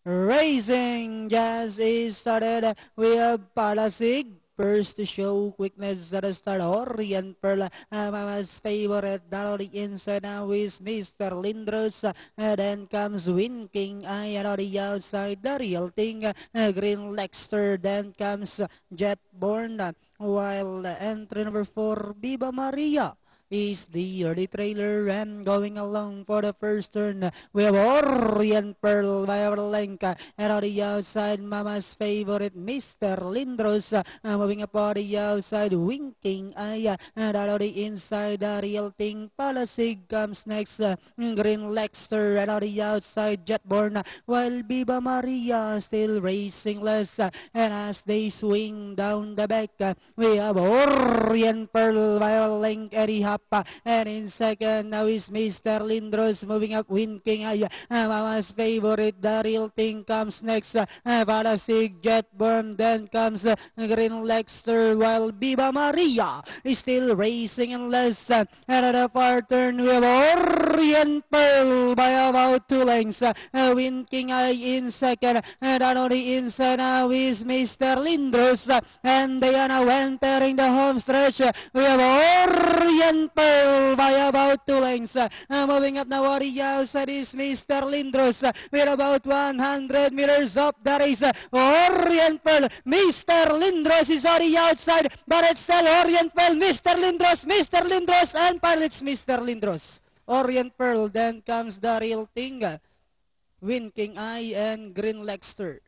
Racing just is started. We have Palasig. First to show quickness at the start. Orient Pearl, Mama's favorite. Dolly inside now is Mr. Lindros. Then comes Winking Eye on the outside. The real thing. Green Lexter. Then comes Jetborn. While entry number 4, Viva Maria is the early trailer and going along for the first turn. We have Orient Pearl by our length and on the outside Mama's favorite Mr. Lindros moving up on the outside Winking Eye and on the inside the real thing Palasig comes next Green Lexter and on the outside Jetborn while Viva Maria still racing less and as they swing down the back we have Orient Pearl by our length Eddie and in second now is Mr. Lindros moving up Winking Eye. Mama's favorite, the real thing comes next. Palasig, Jetburn, then comes Green Lexter while Viva Maria is still racing in less. And at the far turn we have Orient Pearl by about 2 lengths. Winking Eye in second and on the inside now is Mr. Lindros and they are now entering the home stretch. We have Orient Pearl by about 2 lengths. Moving up now on the outside is Mr. Lindros. We're about 100 meters of the race. Orient Pearl, Mr. Lindros is on the outside, but it's still Orient Pearl, Mr. Lindros, and pilots Mr. Lindros. Orient Pearl, then comes the real thing. Winking Eye and Green Lexter.